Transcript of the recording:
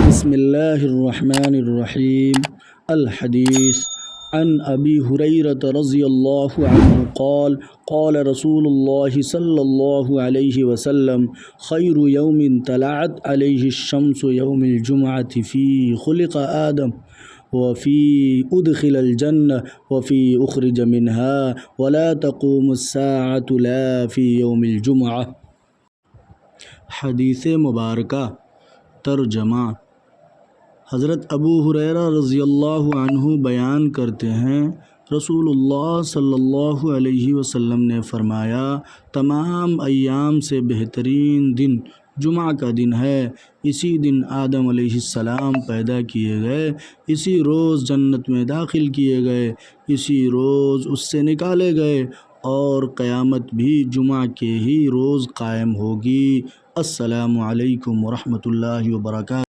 بسم الله الرحمن الرحيم. الحديث عن أبي هريرة رضي الله عنه قال قال رسول الله صلى الله عليه وسلم خير يوم طلعت عليه الشمس يوم الجمعة فيه خلق آدم وفي أدخل الجنة وفي أخرج منها ولا تقوم الساعة لا في يوم الجمعة. حدیث مبارکہ. ترجمہ: حضرت ابو ہریرہ رضی اللہ عنہ بیان کرتے ہیں، رسول اللہ صلی اللہ علیہ وسلم نے فرمایا، تمام ایام سے بہترین دن جمعہ کا دن ہے۔ اسی دن آدم علیہ السلام پیدا کیے گئے، اسی روز جنت میں داخل کیے گئے، اسی روز اس سے نکالے گئے، اور قیامت بھی جمعہ کے ہی روز قائم ہوگی۔ السلام علیکم ورحمۃ اللہ وبرکاتہ۔